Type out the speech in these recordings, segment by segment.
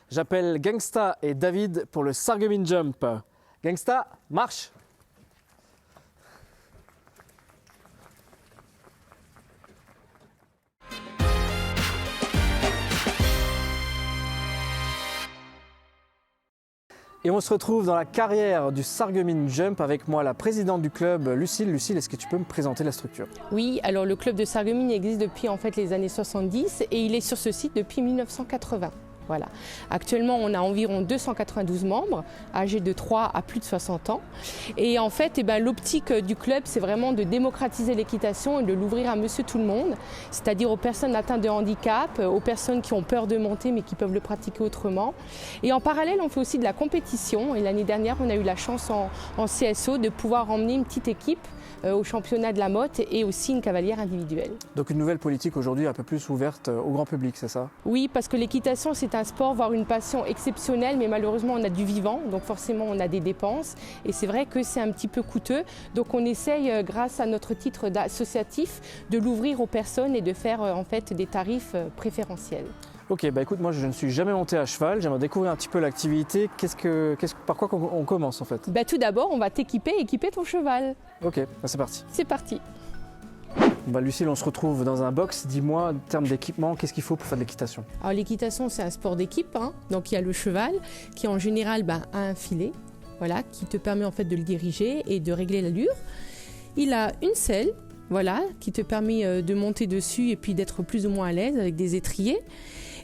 J'appelle Gangsta et David pour le Sarreguemines Jump. Gangsta, marche! Et on se retrouve dans la carrière du Sarreguemines Jump avec moi, la présidente du club, Lucille. Lucille, est-ce que tu peux me présenter la structure? Oui, alors le club de Sarreguemines existe depuis les années 70 et il est sur ce site depuis 1980. Voilà. Actuellement, on a environ 292 membres, âgés de 3 à plus de 60 ans. Et en fait, l'optique du club, c'est vraiment de démocratiser l'équitation et de l'ouvrir à monsieur tout le monde, c'est-à-dire aux personnes atteintes de handicap, aux personnes qui ont peur de monter mais qui peuvent le pratiquer autrement. Et en parallèle, on fait aussi de la compétition. Et l'année dernière, on a eu la chance en CSO de pouvoir emmener une petite équipe au championnat de la motte et aussi une cavalière individuelle. Donc une nouvelle politique aujourd'hui un peu plus ouverte au grand public, c'est ça? Oui, parce que l'équitation c'est un sport, voire une passion exceptionnelle, mais malheureusement on a du vivant, donc forcément on a des dépenses et c'est vrai que c'est un petit peu coûteux. Donc on essaye, grâce à notre titre d'associatif, de l'ouvrir aux personnes et de faire en fait des tarifs préférentiels. Ok, écoute, moi je ne suis jamais monté à cheval, j'aimerais découvrir un petit peu l'activité. Par quoi on commence en fait? Tout d'abord, on va équiper ton cheval. Ok, c'est parti. C'est parti. Lucille, on se retrouve dans un box. Dis-moi, en termes d'équipement, qu'est-ce qu'il faut pour faire de l'équitation? Alors l'équitation, c'est un sport d'équipe, donc il y a le cheval qui en général a un filet, voilà, qui te permet en fait de le diriger et de régler l'allure. Il a une selle. Voilà, qui te permet de monter dessus et puis d'être plus ou moins à l'aise avec des étriers.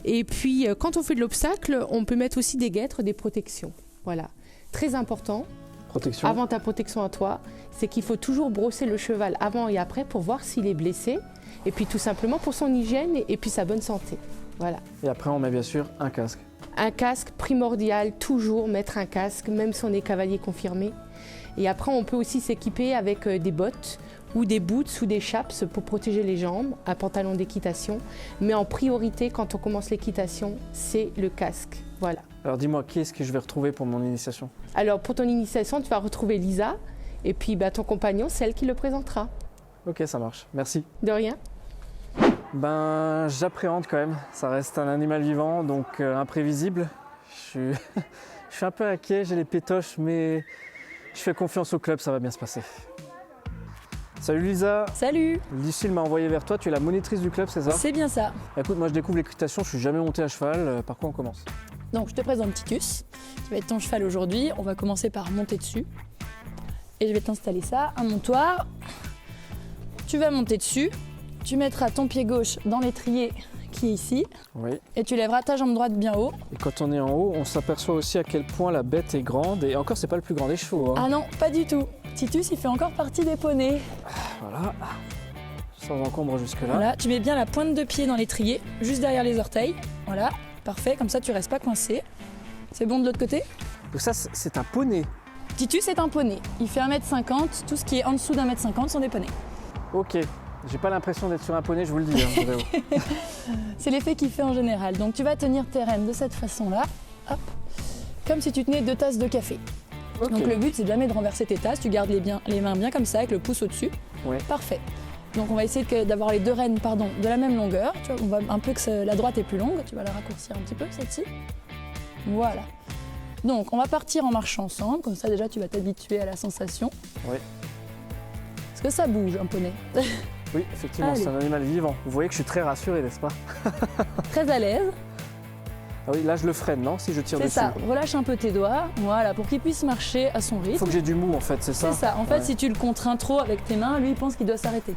Et puis, quand on fait de l'obstacle, on peut mettre aussi des guêtres, des protections. Voilà, très important. Protection. Avant ta protection à toi, c'est qu'il faut toujours brosser le cheval avant et après pour voir s'il est blessé. Et puis tout simplement pour son hygiène et puis sa bonne santé. Voilà. Et après, on met bien sûr un casque. Un casque primordial, toujours mettre un casque, même si on est cavalier confirmé. Et après, on peut aussi s'équiper avec des bottes ou des boots ou des chaps pour protéger les jambes, un pantalon d'équitation. Mais en priorité, quand on commence l'équitation, c'est le casque. Voilà. Alors dis-moi, qui est-ce que je vais retrouver pour mon initiation? Alors pour ton initiation, tu vas retrouver Lisa et puis ton compagnon, c'est elle qui le présentera. Ok, ça marche. Merci. De rien. J'appréhende quand même. Ça reste un animal vivant, donc imprévisible. Je suis un peu inquiet, j'ai les pétoches, mais je fais confiance au club, ça va bien se passer. Salut Lisa. Salut. Lucille m'a envoyé vers toi, tu es la monitrice du club, c'est ça? C'est bien ça. Écoute, moi je découvre l'équitation, je suis jamais monté à cheval, par quoi on commence? Donc je te présente Titus, qui va être ton cheval aujourd'hui. On va commencer par monter dessus. Et je vais t'installer ça, un montoir. Tu vas monter dessus, tu mettras ton pied gauche dans l'étrier qui est ici. Oui. Et tu lèveras ta jambe droite bien haut. Et quand on est en haut, on s'aperçoit aussi à quel point la bête est grande. Et encore, c'est pas le plus grand des chevaux. Ah non, pas du tout. Titus, il fait encore partie des poneys. Voilà. Sans encombre jusque-là. Voilà, tu mets bien la pointe de pied dans l'étrier, juste derrière les orteils. Voilà, parfait, comme ça tu restes pas coincé. C'est bon de l'autre côté? Donc ça, c'est un poney. Titus est un poney. Il fait 1m50, tout ce qui est en dessous d'1m50 sont des poneys. Ok. J'ai pas l'impression d'être sur un poney, je vous le dis. C'est l'effet qu'il fait en général. Donc tu vas tenir tes rênes de cette façon-là, hop, comme si tu tenais 2 tasses de café. Okay. Donc le but c'est jamais de renverser tes tasses, tu gardes les mains bien comme ça avec le pouce au-dessus. Ouais. Parfait. Donc on va essayer d'avoir les 2 rênes de la même longueur. Tu vois, on va un peu que la droite est plus longue, tu vas la raccourcir un petit peu celle-ci. Voilà. Donc on va partir en marchant ensemble, comme ça déjà tu vas t'habituer à la sensation. Oui. Est-ce que ça bouge un poney? Oui, effectivement, c'est un animal vivant. Vous voyez que je suis très rassuré, n'est-ce pas? Très à l'aise. Ah oui, là je le freine, non? Si je tire dessus. C'est ça, relâche un peu tes doigts, voilà, pour qu'il puisse marcher à son rythme. Il faut que j'ai du mou en fait, c'est ça? C'est ça, en fait si tu le contrains trop avec tes mains, lui il pense qu'il doit s'arrêter.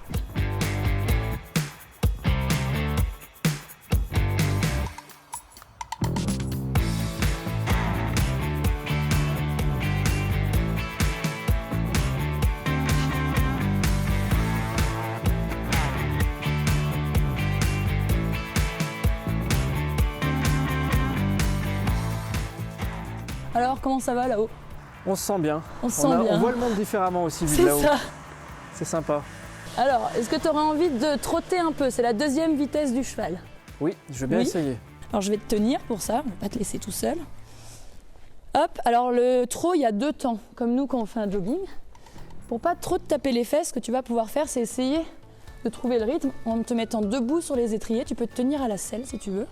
Alors, comment ça va là-haut? On se sent bien. On se sent bien. On voit le monde différemment aussi vu de là-haut. C'est ça. C'est sympa. Alors, est-ce que tu auras envie de trotter un peu? C'est la 2e vitesse du cheval. Oui, je vais bien essayer. Alors, je vais te tenir pour ça, on va pas te laisser tout seul. Hop, alors le trot, il y a 2 temps, comme nous quand on fait un jogging. Pour pas trop te taper les fesses, ce que tu vas pouvoir faire, c'est essayer de trouver le rythme en te mettant debout sur les étriers. Tu peux te tenir à la selle si tu veux.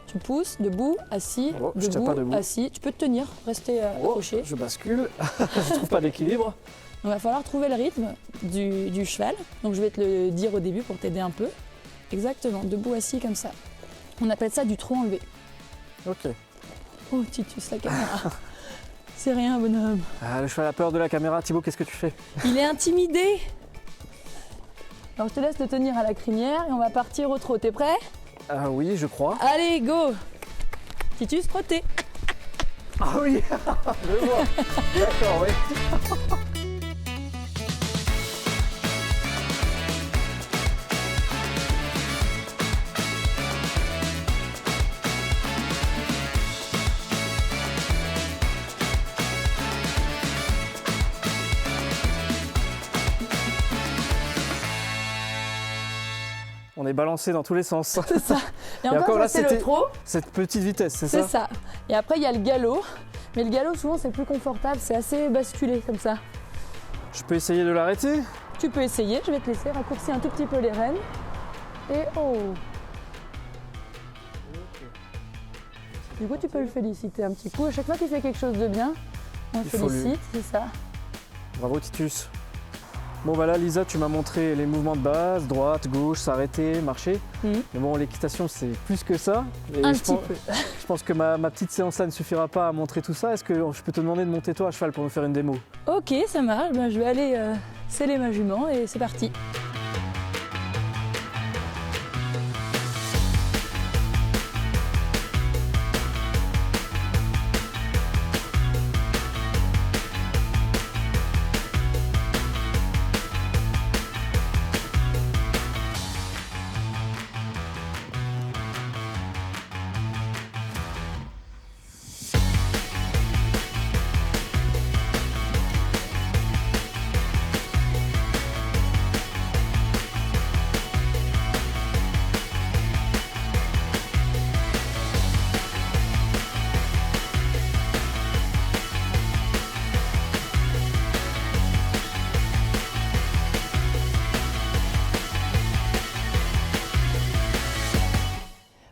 Tu pousses, debout, assis, Oh, je tiens pas debout. assis. Tu peux te tenir, rester Oh, accroché. je bascule, je trouve pas d'équilibre. Il va falloir trouver le rythme du cheval. Donc je vais te le dire au début pour t'aider un peu. Exactement, debout, assis comme ça. On appelle ça du trot enlevé. Ok. Oh Titus, la caméra. C'est rien, bonhomme. Ah, le cheval a peur de la caméra. Thibaut, qu'est-ce que tu fais? Il est intimidé. Alors je te laisse te tenir à la crinière et on va partir au trot. T'es prêt? Ah oui, je crois. Allez, go! Titus, trottez. Ah oui, je vois. D'accord, oui. On est balancé dans tous les sens. C'est ça. Et encore, encore, là, ça, c'est le c'était- trot. Cette petite vitesse, c'est C'est ça? ça. Et après, il y a le galop. Mais le galop, souvent, c'est plus confortable. C'est assez basculé comme ça. Je peux essayer de l'arrêter? Tu peux essayer. Je vais te laisser raccourcir un tout petit peu les rênes. Et oh! Du coup, tu peux le féliciter un petit coup. À chaque fois qu'il fait quelque chose de bien, on le Il faut lui- félicite. C'est ça. Bravo Titus. Bon bah là Lisa, tu m'as montré les mouvements de base, droite, gauche, s'arrêter, marcher. Mhm. Mais bon, l'équitation c'est plus que ça. Et Un je petit pense, peu. je pense que ma petite séance là ne suffira pas à montrer tout ça. Est-ce que je peux te demander de monter toi à cheval pour nous faire une démo? Ok, ça marche. Ben, je vais aller sceller ma jument et c'est parti.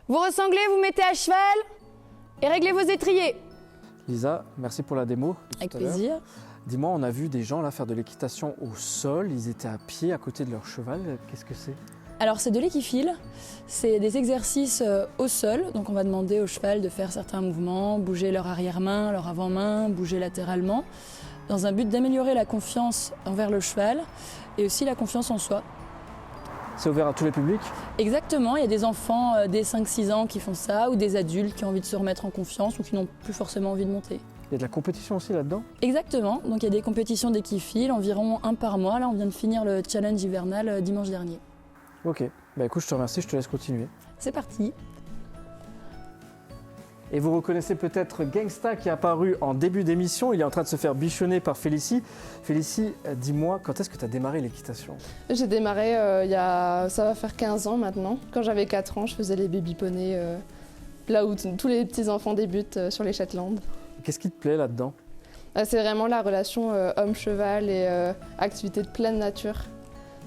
Vous ressanglez, vous mettez à cheval et réglez vos étriers. Lisa, merci pour la démo. Avec tout à l'heure. plaisir. Dis-moi, on a vu des gens là faire de l'équitation au sol. Ils étaient à pied à côté de leur cheval. Qu'est-ce que c'est? Alors c'est de l'équifile, c'est des exercices au sol, donc on va demander au cheval de faire certains mouvements, bouger leur arrière-main, leur avant-main, bouger latéralement, dans un but d'améliorer la confiance envers le cheval et aussi la confiance en soi. C'est ouvert à tous les publics? Exactement, il y a des enfants dès 5-6 ans qui font ça, ou des adultes qui ont envie de se remettre en confiance ou qui n'ont plus forcément envie de monter. Il y a de la compétition aussi là-dedans? Exactement, donc il y a des compétitions d'équifile, environ un par mois. Là on vient de finir le challenge hivernal dimanche dernier. Ok, bah écoute, je te remercie, je te laisse continuer. C'est parti. Et vous reconnaissez peut-être Gangsta qui est apparu en début d'émission. Il est en train de se faire bichonner par Félicie. Félicie, dis-moi, quand est-ce que tu as démarré l'équitation? J'ai démarré ça va faire 15 ans maintenant. Quand j'avais 4 ans, je faisais les baby-poneys, là où tous les petits-enfants débutent sur les Shetland. Qu'est-ce qui te plaît là-dedans? C'est vraiment la relation homme-cheval et activité de pleine nature.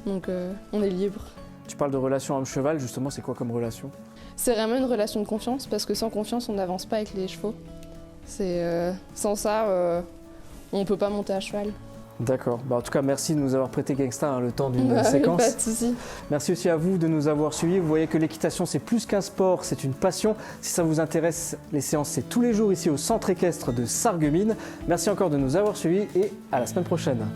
Donc on est libre. Tu parles de relation homme-cheval, justement, c'est quoi comme relation? C'est vraiment une relation de confiance parce que sans confiance, on n'avance pas avec les chevaux. Sans ça, on ne peut pas monter à cheval. D'accord. Bah, en tout cas, merci de nous avoir prêté Gangsta le temps d'une séquence. Pas de souci. Merci aussi à vous de nous avoir suivis. Vous voyez que l'équitation, c'est plus qu'un sport, c'est une passion. Si ça vous intéresse, les séances, c'est tous les jours ici au centre équestre de Sarreguemines. Merci encore de nous avoir suivis et à la semaine prochaine.